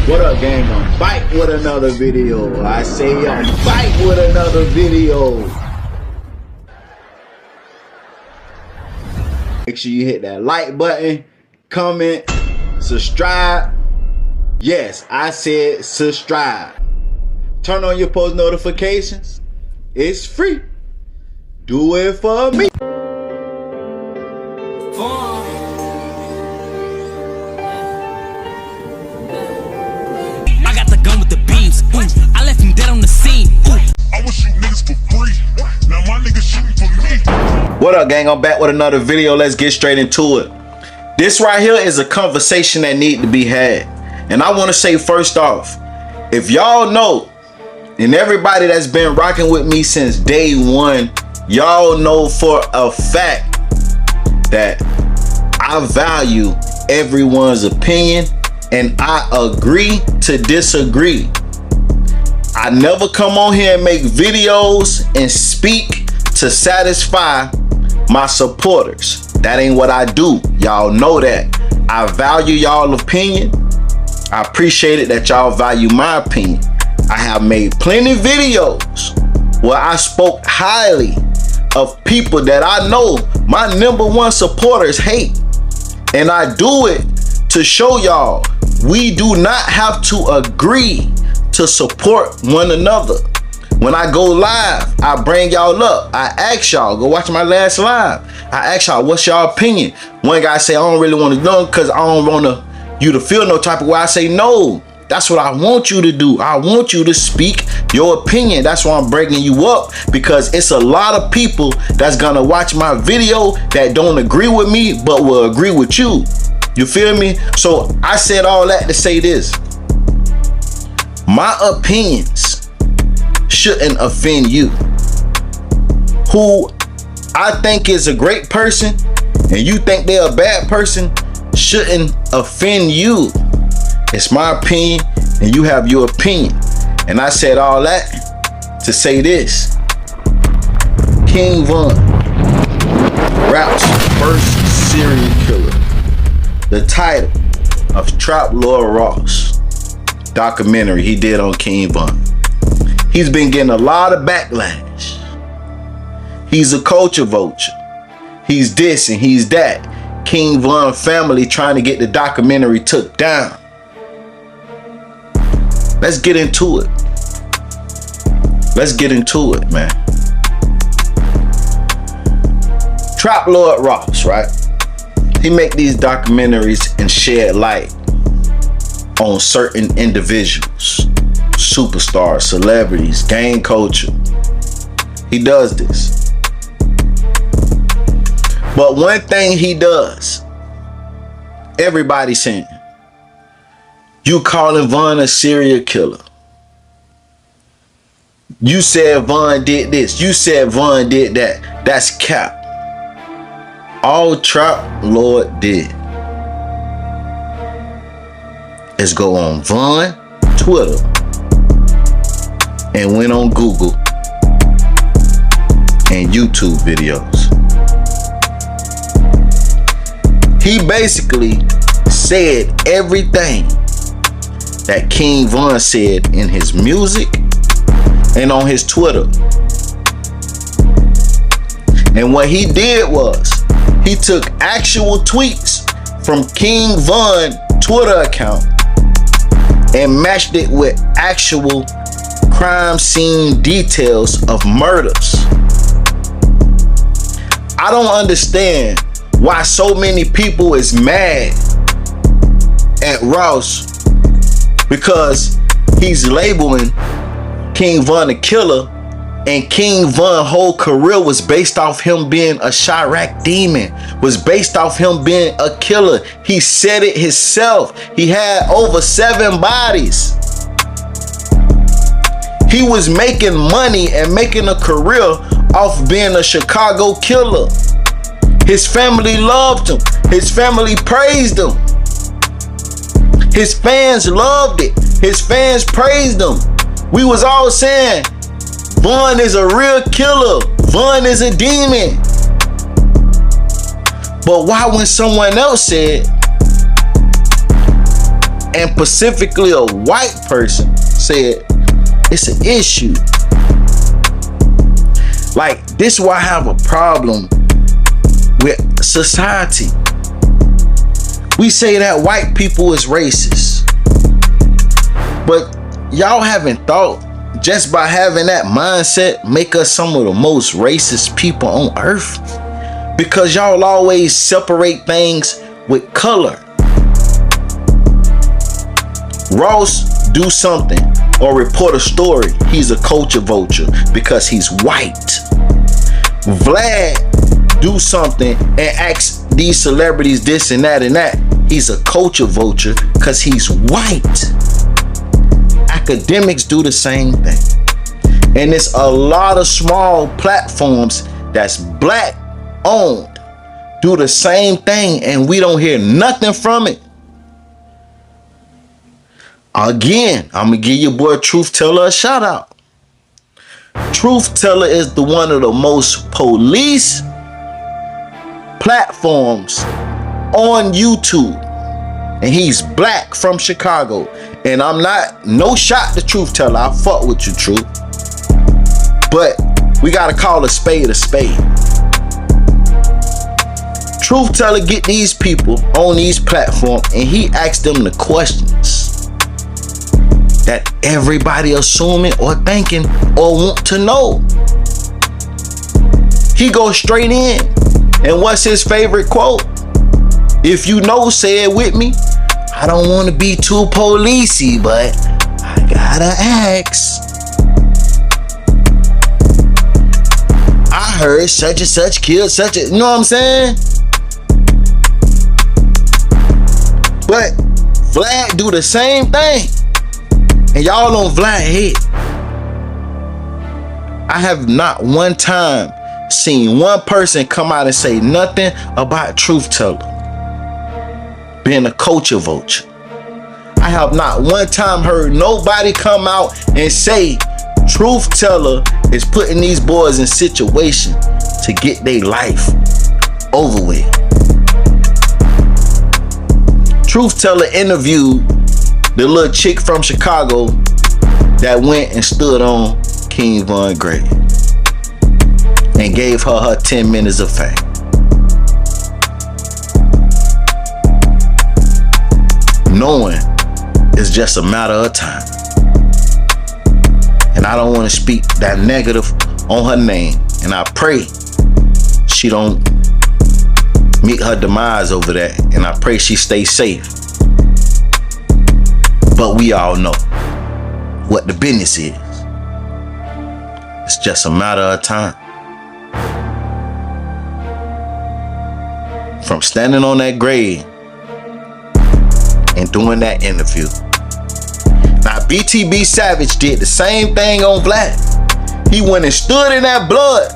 What up, gang? I'm back with another video. I say I'm back with another video. Make sure you hit that like button, comment, subscribe. Yes, I said subscribe. Turn on your post notifications. It's free. Do it for me. I left him dead on the scene. I was shooting niggas for free. Now my niggas shooting for me. What up, gang? I'm back with another video. Let's get straight into it. This right here is a conversation that need to be had. And I want to say first off, if y'all know, and everybody that's been rocking with me since day one, y'all know for a fact that I value everyone's opinion and I agree to disagree. I never come on here and make videos and speak to satisfy my supporters. That ain't what I do. Y'all know that. I value y'all opinion. I appreciate it that y'all value my opinion. I have made plenty videos where I spoke highly of people that I know my #1 supporters hate. And I do it to show y'all we do not have to agree to support one another. When I go live, I bring y'all up. I ask y'all, go watch my last live. I ask y'all, what's y'all opinion? One guy say, I don't really want to know because I don't want you to feel no type of way. I say, no, that's what I want you to do. I want you to speak your opinion. That's why I'm bringing you up, because it's a lot of people that's gonna watch my video that don't agree with me, but will agree with you. You feel me? So I said all that to say this. My opinions shouldn't offend you. Who I think is a great person and you think they're a bad person shouldn't offend you. It's my opinion and you have your opinion. And I said all that to say this. King Von, rap's first serial killer. The title of Trap Lord Ross documentary he did on King Von. He's been getting a lot of backlash. He's a culture vulture. He's this and he's that. King Von family trying to get the documentary took down. Let's get into it. Let's get into it, man. Trap Lord Ross, right? He make these documentaries and shed light on certain individuals, superstars, celebrities, gang culture. He does this. But one thing he does, everybody's saying, you calling Von a serial killer. You said Von did this. You said Von did that. That's cap. All Trap Lord did is go on Von Twitter and went on Google and YouTube videos. He basically said everything that King Von said in his music and on his Twitter. And what he did was he took actual tweets from King Von Twitter account and matched it with actual crime scene details of murders. I don't understand why so many people is mad at Ross because he's labeling King Von a killer, and King Von whole career was based off him being a Chirac demon, was based off him being a killer. He said it himself. He had over 7 bodies. He was making money and making a career off being a Chicago killer. His family loved him. His family praised him. His fans loved it. His fans praised him. We was all saying, Von is a real killer. Von is a demon. But why when someone else said and specifically a white person said it's an issue. Like, this is why I have a problem with society. We say that white people is racist, but y'all haven't thought just by having that mindset make us some of the most racist people on earth, because y'all always separate things with color. Ross do something or report a story, he's a culture vulture because he's white. Vlad do something and ask these celebrities this and that and that, he's a culture vulture because he's white. Academics do the same thing, and it's a lot of small platforms that's black owned do the same thing, and we don't hear nothing from it. Again, I'm gonna give your boy Truth Teller a shout out. Truth Teller is the one of the most police platforms on YouTube, and he's black from Chicago. And I'm not, no shot to Truth Teller, I fuck with you, Truth, but we gotta call a spade a spade. Truth Teller get these people on these platforms and he asks them the questions that everybody assuming or thinking or want to know. He goes straight in, and what's his favorite quote? If you know, say it with me. I don't want to be too policey, but I gotta ask. I heard such and such killed such a, you know what I'm saying? But Vlad do the same thing, and y'all on Vlad head. I have not one time seen one person come out and say nothing about Truth Teller being a culture vulture. I have not one time heard nobody come out and say Truth Teller is putting these boys in situation to get their life over with. Truth Teller interviewed the little chick from Chicago that went and stood on King Von Gray and gave her 10 minutes of fame. Knowing it's just a matter of time. And I don't want to speak that negative on her name, and I pray she don't meet her demise over that, and I pray she stays safe. But we all know what the business is. It's just a matter of time. From standing on that grave and doing that interview. Now BTB Savage did the same thing on Vlad. He went and stood in that blood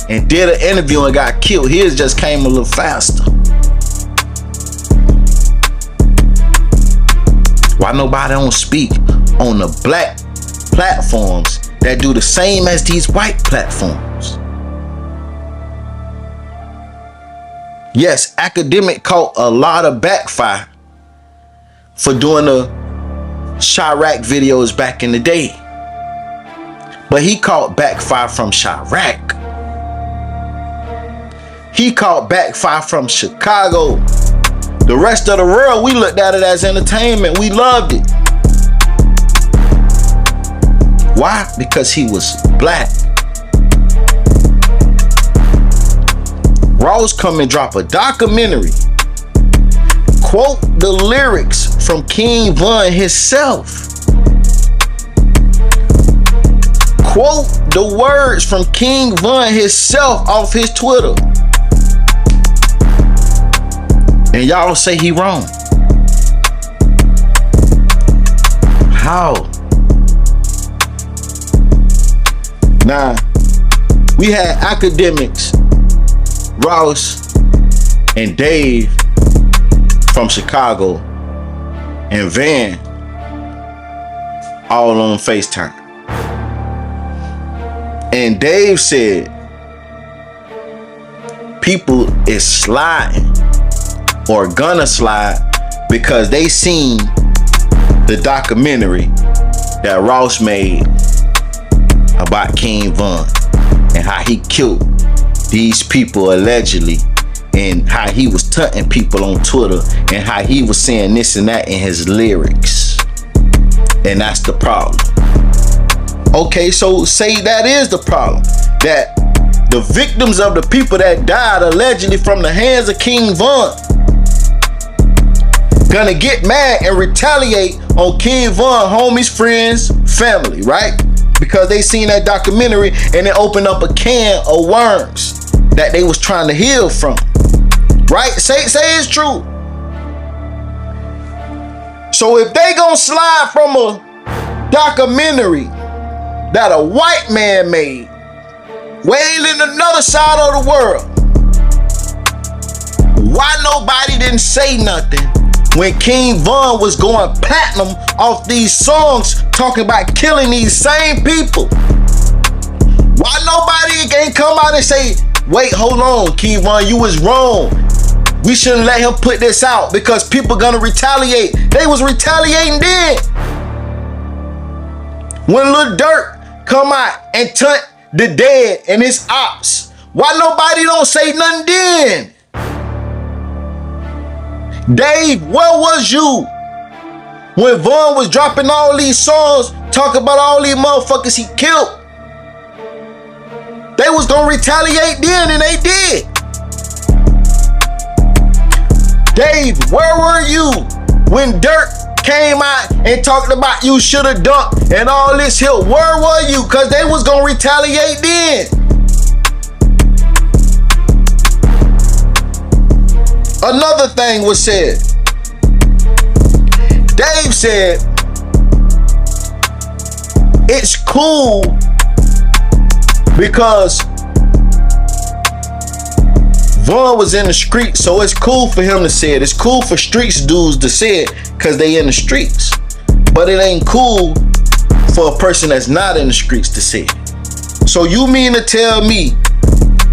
and did an interview and got killed. His just came a little faster. Why nobody don't speak on the black platforms that do the same as these white platforms? Yes, Academic caught a lot of backfire for doing the Chirac videos back in the day. But he caught backfire from Chirac. He caught backfire from Chicago. The rest of the world, we looked at it as entertainment. We loved it. Why? Because he was black. Ross come and drop a documentary. Quote the lyrics from King Von himself. Quote the words from King Von himself off his Twitter. And y'all say he wrong. How? Now, we had Academics, Ross, and Dave from Chicago, and Van all on FaceTime. And Dave said people is sliding or gonna slide because they seen the documentary that Ross made about King Von and how he killed these people allegedly, and how he was taunting people on Twitter, and how he was saying this and that in his lyrics. And that's the problem. Okay, so say that is the problem, that the victims of the people that died allegedly from the hands of King Von gonna get mad and retaliate on King Von, homies, friends, family, right? Because they seen that documentary and it opened up a can of worms that they was trying to heal from, right? Say it's true. So if they gonna slide from a documentary that a white man made, wailing another side of the world, why nobody didn't say nothing when King Von was going platinum off these songs talking about killing these same people? Why nobody ain't come out and say, wait, hold on, King Von, you was wrong. We shouldn't let him put this out because people gonna retaliate. They was retaliating then. When Lil Durk come out and taunt the dead and his ops, why nobody don't say nothing then? Dave, where was you when Von was dropping all these songs talking about all these motherfuckers he killed? They was gonna retaliate then, and they did. Dave, where were you when Dirk came out and talked about you shoulda dunked and all this here? Where were you? Cause they was gonna retaliate then. Another thing was said. Dave said, it's cool because Von was in the streets, so it's cool for him to say it. It's cool for streets dudes to say it because they in the streets. But it ain't cool for a person that's not in the streets to say it. So you mean to tell me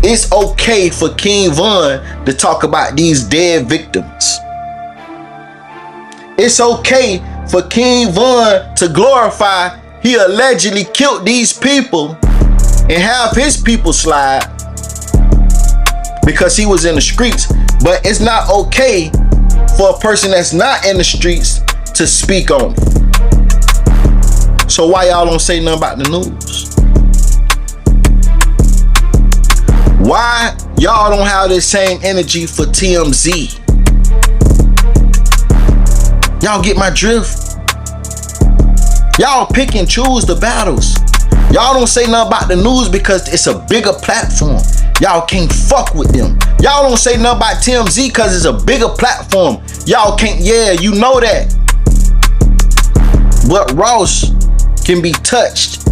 it's okay for King Von to talk about these dead victims? It's okay for King Von to glorify he allegedly killed these people and have his people slide because he was in the streets, but it's not okay for a person that's not in the streets to speak on it. So why y'all don't say nothing about the news? Why y'all don't have this same energy for TMZ? Y'all get my drift? Y'all pick and choose the battles. Y'all don't say nothing about the news because it's a bigger platform. Y'all can't fuck with them. Y'all don't say nothing about TMZ because it's a bigger platform. Y'all can't, yeah, you know that. But Ross can be touched,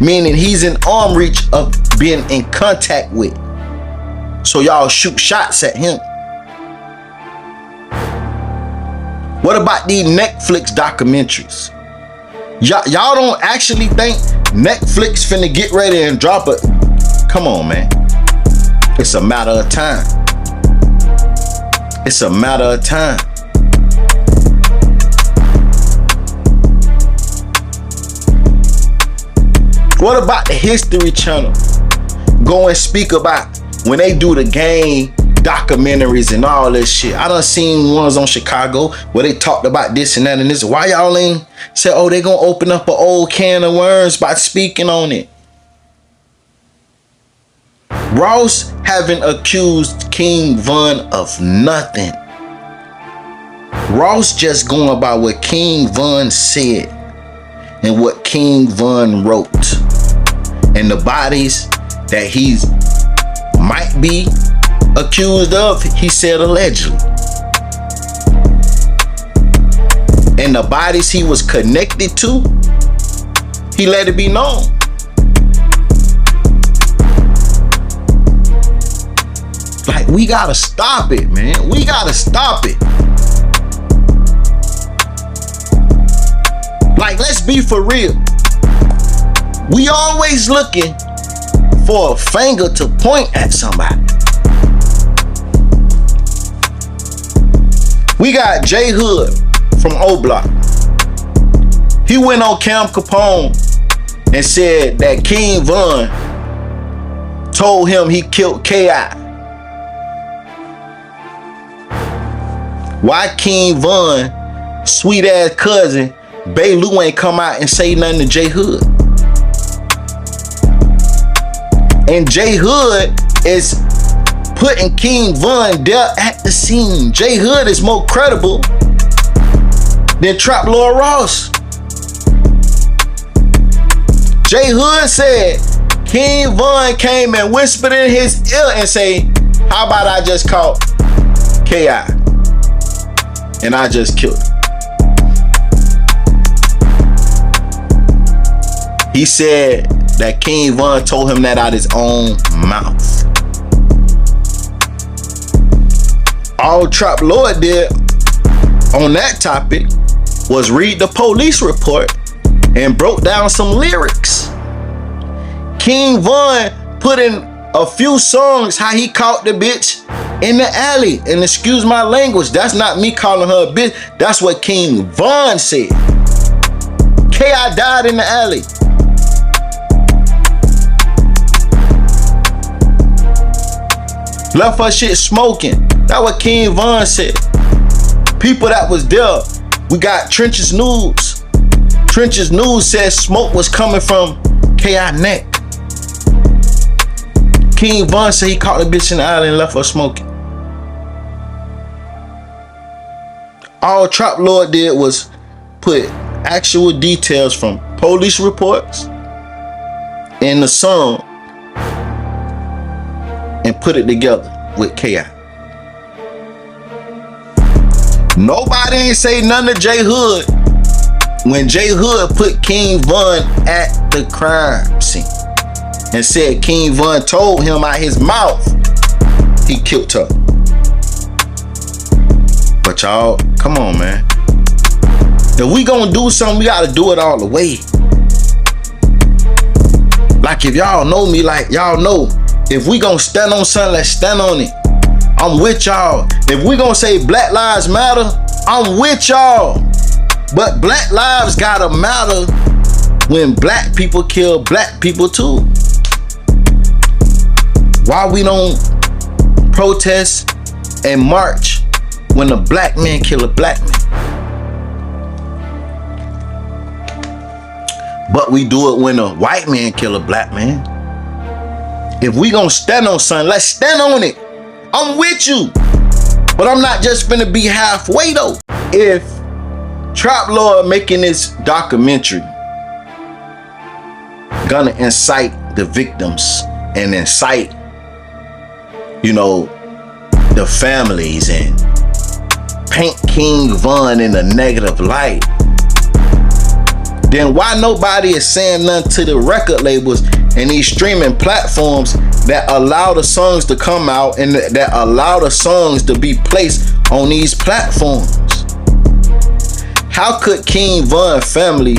meaning he's in arm reach of being in contact with. So y'all shoot shots at him. What about these Netflix documentaries? Y'all don't actually think Netflix finna get ready and drop it? Come on, man. It's a matter of time. It's a matter of time. What about the History Channel? Go and speak about when they do the game documentaries and all this shit. I done seen ones on Chicago where they talked about this and that and this. Why y'all ain't say, oh, they gonna open up an old can of worms by speaking on it? Ross haven't accused King Von of nothing. Ross just going by what King Von said and what King Von wrote. And the bodies that he's might be accused of, he said allegedly. And the bodies he was connected to, he let it be known. Like, we gotta stop it, man. We gotta stop it. Like, let's be for real. We always looking for a finger to point at somebody. We got J Hood from O Block. He went on Cam Capone and said that King Von told him he killed K.I. Why King Von, sweet ass cousin, Bailu ain't come out and say nothing to J Hood? And J Hood is putting King Von there at the scene. J Hood is more credible than Trap Lord Ross. J Hood said King Von came and whispered in his ear and say, how about I just caught K.I. and I just killed him. He said that King Von told him that out his own mouth. All Trap Lord did on that topic was read the police report and broke down some lyrics. King Von put in a few songs how he caught the bitch in the alley. And excuse my language, that's not me calling her a bitch. That's what King Von said. K.I. died in the alley. Left her shit smoking. That's what King Von said. People that was there. We got Trenches News. Trenches News said smoke was coming from K.I. neck. King Von said he caught the bitch in the alley and left her smoking. All Trap Lord did was put actual details from police reports in the song and put it together with K.I. Nobody ain't say nothing to J Hood when J Hood put King Von at the crime scene and said King Von told him out his mouth he killed her. But y'all, come on, man. If we gonna do something, we gotta do it all the way. Like if y'all know me, like y'all know, if we gonna stand on something, let's stand on it. I'm with y'all. If we gonna say Black Lives Matter, I'm with y'all. But Black lives gotta matter when black people kill black people too. Why we don't protest and march when a black man kill a black man? But we do it when a white man kill a black man. If we gonna stand on something, let's stand on it. I'm with you. But I'm not just finna be halfway though. If Trap Lord making this documentary gonna incite the victims and incite, you know, the families and paint King Von in a negative light, then why nobody is saying nothing to the record labels and these streaming platforms that allow the songs to come out and that allow the songs to be placed on these platforms? How could King Von family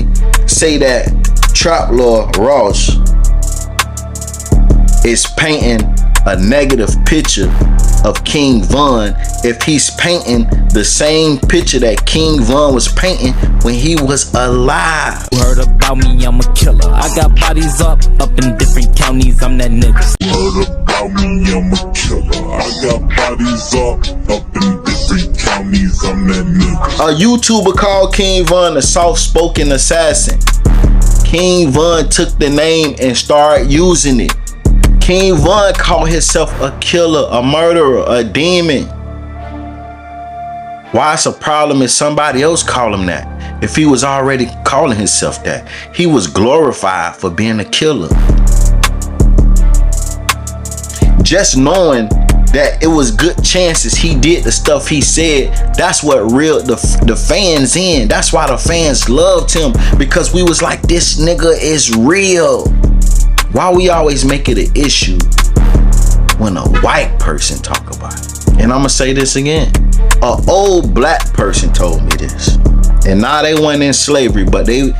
say that Trap Lord Ross is painting a negative picture of King Von if he's painting the same picture that King Von was painting when he was alive? You heard about me, I'm a killer. I got bodies up in different counties, I'm that nigga. Heard about me, I'm a killer. I got bodies up in different counties, I'm that nigga. A YouTuber called King Von a soft-spoken assassin. King Von took the name and started using it. King Von called himself a killer, a murderer, a demon. Why it's a problem if somebody else call him that? If he was already calling himself that. He was glorified for being a killer. Just knowing that it was good chances he did the stuff he said, that's what reeled the fans in. That's why the fans loved him, because we was like, this nigga is real. Why we always make it an issue when a white person talk about it? And I'm gonna say this again. An old black person told me this. And now they weren't in slavery, but they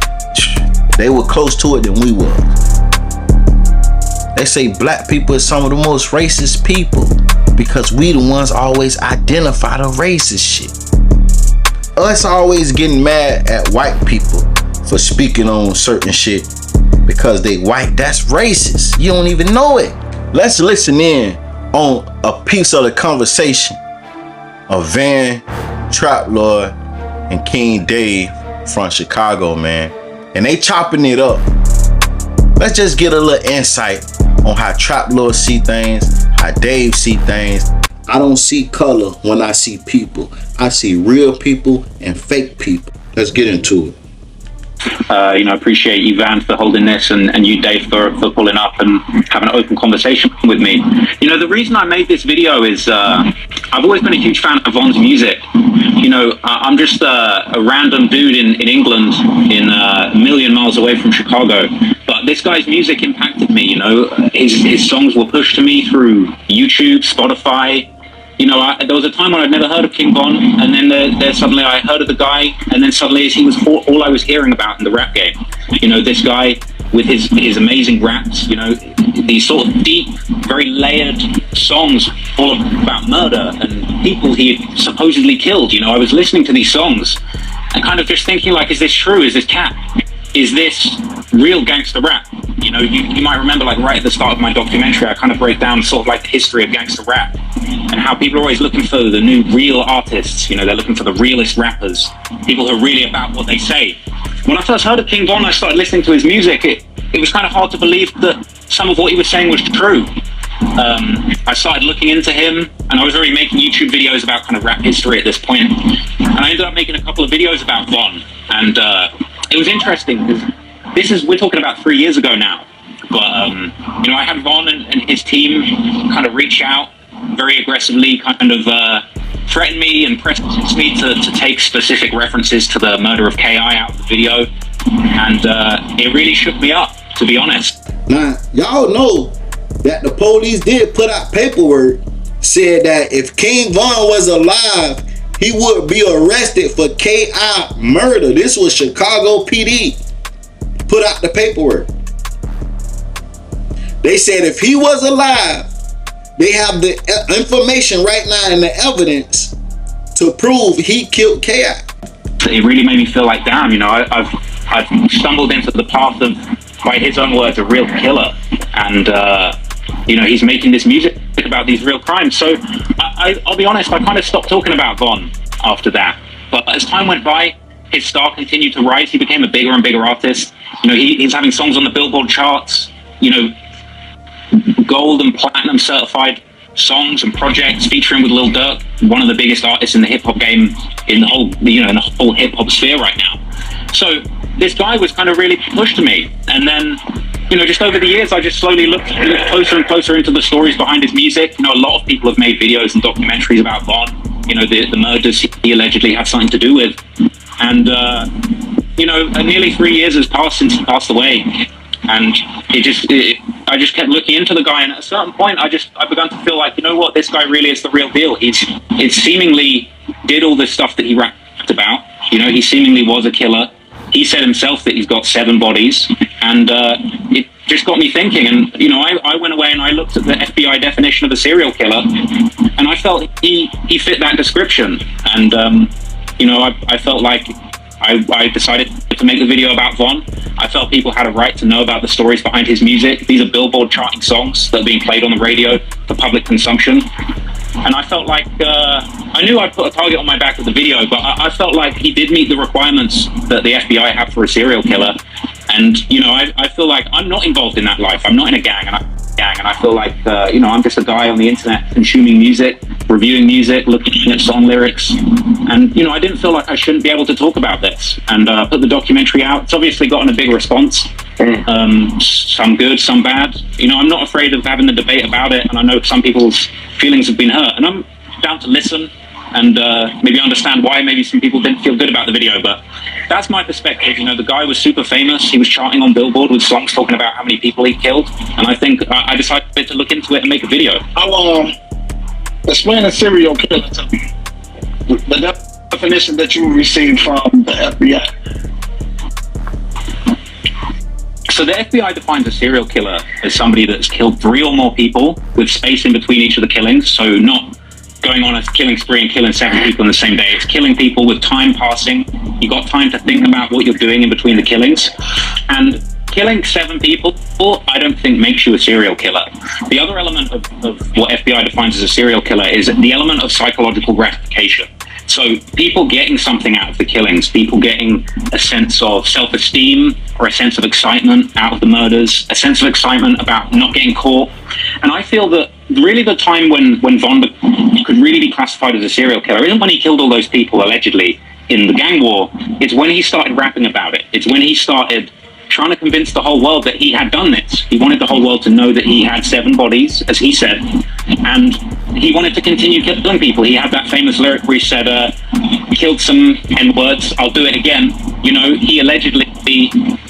were close to it than we were. They say black people is some of the most racist people because we the ones always identify the racist shit. us always getting mad at white people for speaking on certain shit because they white. That's racist. You don't even know it. Let's listen in on a piece of the conversation of Van, Trap Lord, and King Dave from Chicago, man. And they chopping it up. Let's just get a little insight on how Trap Lord see things, how Dave see things. I don't see color when I see people. I see real people and fake people. Let's get into it. Appreciate you, Van, for holding this, and you, Dave, for pulling up and having an open conversation with me. The reason I made this video is I've always been a huge fan of Von's music. I'm just a random dude in England, a million miles away from Chicago. But this guy's music impacted me. His songs were pushed to me through YouTube, Spotify. There was a time when I'd never heard of King Von, and then there suddenly I heard of the guy, and then suddenly he was all I was hearing about in the rap game. This guy with his amazing raps, these sort of deep, very layered songs all about murder and people he had supposedly killed. I was listening to these songs and kind of just thinking, like, is this true? Is this cap? Is this real gangster rap? You might remember, like, right at the start of my documentary, I kind of break down sort of like the history of gangster rap and how people are always looking for the new real artists. They're looking for the realest rappers, people who are really about what they say. When I first heard of King Von, I started listening to his music. It was kind of hard to believe that some of what he was saying was true. I started looking into him, and I was already making YouTube videos about kind of rap history at this point. And I ended up making a couple of videos about Von, and it was interesting because we're talking about 3 years ago now. But I had Von and his team kind of reach out very aggressively, kind of threaten me and press me to take specific references to the murder of KI out of the video, and it really shook me up, to be honest. Now, y'all know that the police did put out paperwork, said that if King Von was alive, he would be arrested for KI murder. This was Chicago PD. Put out the paperwork. They said if he was alive, they have the information right now and the evidence to prove he killed KI. It really made me feel like, damn, I've stumbled into the path of, by his own words, a real killer. And, he's making this music about these real crimes. So I'll be honest, I kind of stopped talking about Von after that. But as time went by, his star continued to rise. He became a bigger and bigger artist. He's having songs on the Billboard charts, gold and platinum certified songs and projects featuring with Lil Durk, one of the biggest artists in the hip hop game, in the whole hip hop sphere right now. So this guy was kind of really pushed to me. And then, just over the years, I just slowly looked closer and closer into the stories behind his music. A lot of people have made videos and documentaries about Von, the murders he allegedly had something to do with. And, nearly 3 years has passed since he passed away. And I just kept looking into the guy, and at a certain point, I began to feel like, what, this guy really is the real deal. He seemingly did all this stuff that he rapped about. He seemingly was a killer. He said himself that he's got 7 bodies, and it just got me thinking. And I went away and I looked at the FBI definition of a serial killer, and I felt he fit that description. And I felt like I decided to make the video about Von. I felt people had a right to know about the stories behind his music. These are Billboard charting songs that are being played on the radio for public consumption. And I felt like, I knew I'd put a target on my back with the video, but I felt like he did meet the requirements that the FBI have for a serial killer. And, I feel like I'm not involved in that life. I'm not in a gang, and I feel like, I'm just a guy on the internet consuming music, reviewing music, looking at song lyrics. And, I didn't feel like I shouldn't be able to talk about this, and put the documentary out. It's obviously gotten a big response. Some good, some bad. I'm not afraid of having the debate about it, and I know some people's feelings have been hurt, and I'm down to listen and maybe understand why maybe some people didn't feel good about the video. But that's my perspective. The guy was super famous. He was charting on Billboard with songs talking about how many people he killed, and I think I decided to look into it and make a video. I'll explain a serial killer to me. The definition that you received from the FBI. So the FBI defines a serial killer as somebody that's killed 3 or more people with space in between each of the killings. So not going on a killing spree and killing 7 people in the same day. It's killing people with time passing. You got time to think about what you're doing in between the killings. And killing 7 people, I don't think makes you a serial killer. The other element of what FBI defines as a serial killer is the element of psychological gratification. So people getting something out of the killings, people getting a sense of self-esteem or a sense of excitement out of the murders, a sense of excitement about not getting caught. And I feel that really the time when Von could really be classified as a serial killer isn't when he killed all those people allegedly in the gang war. It's when he started rapping about it. It's when he started trying to convince the whole world that he had done this. He wanted the whole world to know that he had 7 bodies, as he said, and he wanted to continue killing people. He had that famous lyric where he said, killed some N-words, I'll do it again. You know, he allegedly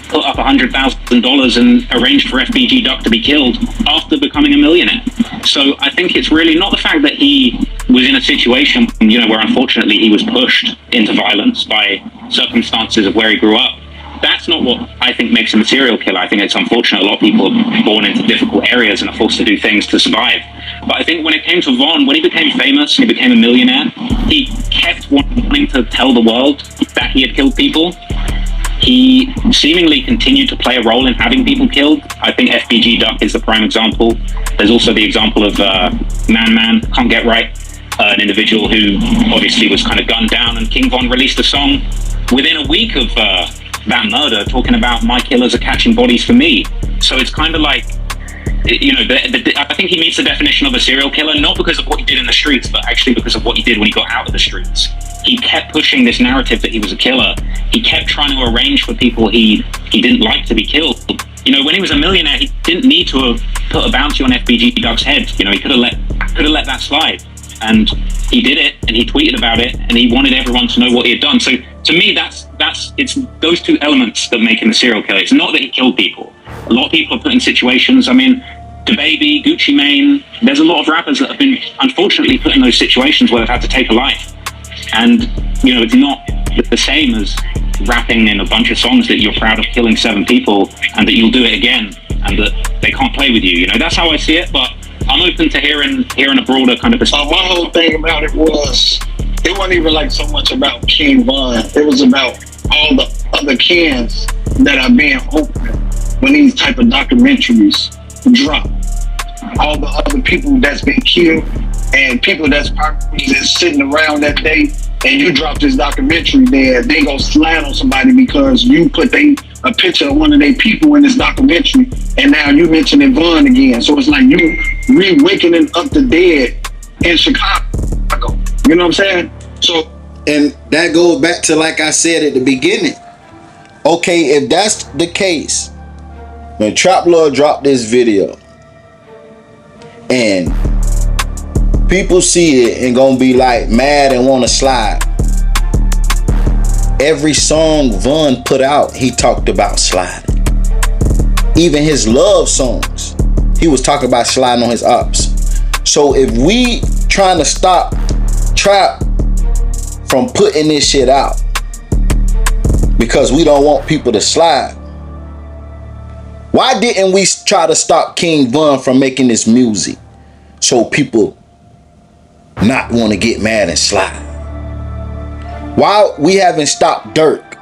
put up $100,000 and arranged for FBG Duck to be killed after becoming a millionaire. So I think it's really not the fact that he was in a situation, you know, where unfortunately he was pushed into violence by circumstances of where he grew up. That's not what I think makes him a serial killer. I think it's unfortunate a lot of people are born into difficult areas and are forced to do things to survive. But I think when it came to Von, when he became famous and he became a millionaire, he kept wanting to tell the world that he had killed people. He seemingly continued to play a role in having people killed. I think FBG Duck is the prime example. There's also the example of Man Can't Get Right, an individual who obviously was kind of gunned down, and King Von released a song within a week of that murder talking about my killers are catching bodies for me. So it's kind of like, you know, I think he meets the definition of a serial killer, not because of what he did in the streets, but actually because of what he did when he got out of the streets. He kept pushing this narrative that he was a killer. He kept trying to arrange for people he didn't like to be killed. You know, when he was a millionaire, he didn't need to have put a bounty on FBG Duck's head. You know, he could have let that slide. And he did it, and he tweeted about it, and he wanted everyone to know what he had done. So to me, it's those 2 elements that make him a serial killer. It's not that he killed people. A lot of people are put in situations. I mean, DaBaby, Gucci Mane, there's a lot of rappers that have been unfortunately put in those situations where they've had to take a life. And, you know, it's not the same as rapping in a bunch of songs that you're proud of killing 7 people and that you'll do it again and that they can't play with you. You know, that's how I see it, but I'm open to hearing a broader kind of perspective. My whole thing about it wasn't even like so much about King Von. It was about all the other cans that are being opened when these type of documentaries drop. All the other people that's been killed and people that's probably just sitting around that day, and you drop this documentary there, they gonna slide on somebody because you put a picture of one of their people in this documentary, and now you mentioning Von again. So it's like you re-wakening up the dead in Chicago. You know what I'm saying? So, and that goes back to, like I said at the beginning. Okay, if that's the case, when Trap Lord dropped this video and people see it and gonna be like mad and want to slide, every song Von put out, he talked about sliding. Even his love songs, he was talking about sliding on his ops. So if we trying to stop Trap from putting this shit out because we don't want people to slide, why didn't we try to stop King Von from making this music so people not want to get mad and slide? Why we haven't stopped Dirk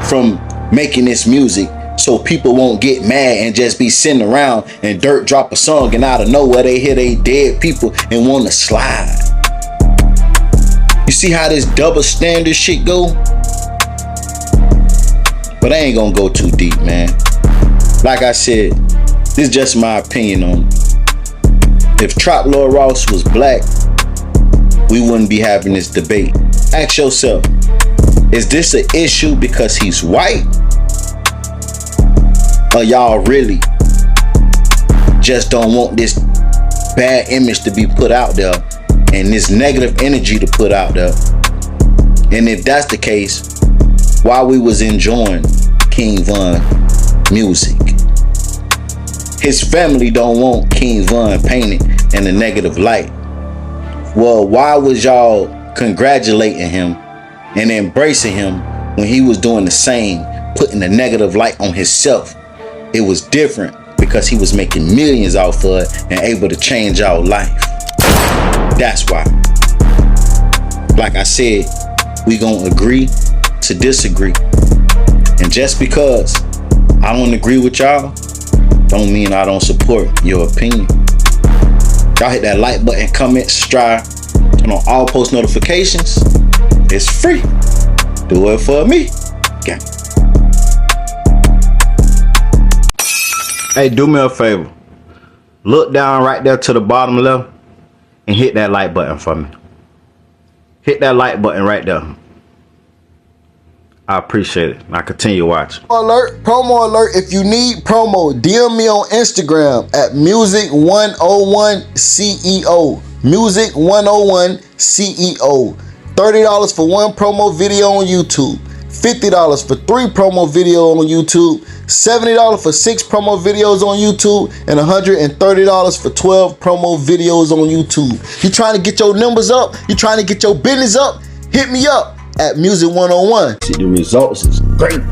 from making this music so people won't get mad and just be sitting around and Dirk drop a song and out of nowhere they hear they dead people and want to slide? You see how this double standard shit go? But I ain't gonna go too deep, man. Like I said, this is just my opinion on it. If Trap Lord Ross was black, we wouldn't be having this debate. Ask yourself, is this an issue because he's white? Or y'all really just don't want this bad image to be put out there and this negative energy to put out there? And if that's the case, why we was enjoying King Von music? His family don't want King Von painted in a negative light. Well, why was y'all congratulating him and embracing him when he was doing the same, putting a negative light on himself? It was different because he was making millions off of it and able to change our life. That's why. Like I said, we gonna agree to disagree. And just because I don't agree with y'all, don't mean I don't support your opinion. Y'all hit that like button, comment, subscribe, turn on all post notifications. It's free. Do it for me. Gang. Hey, do me a favor. Look down right there to the bottom left and hit that like button for me. Hit that like button right there. I appreciate it. Now continue watching. Promo alert. If you need promo, DM me on Instagram at music101CEO. Music101CEO. $30 for one promo video on YouTube. $50 for 3 promo videos on YouTube. $70 for 6 promo videos on YouTube. And $130 for 12 promo videos on YouTube. You trying to get your numbers up? You trying to get your business up? Hit me up at Music101. See, the results is great.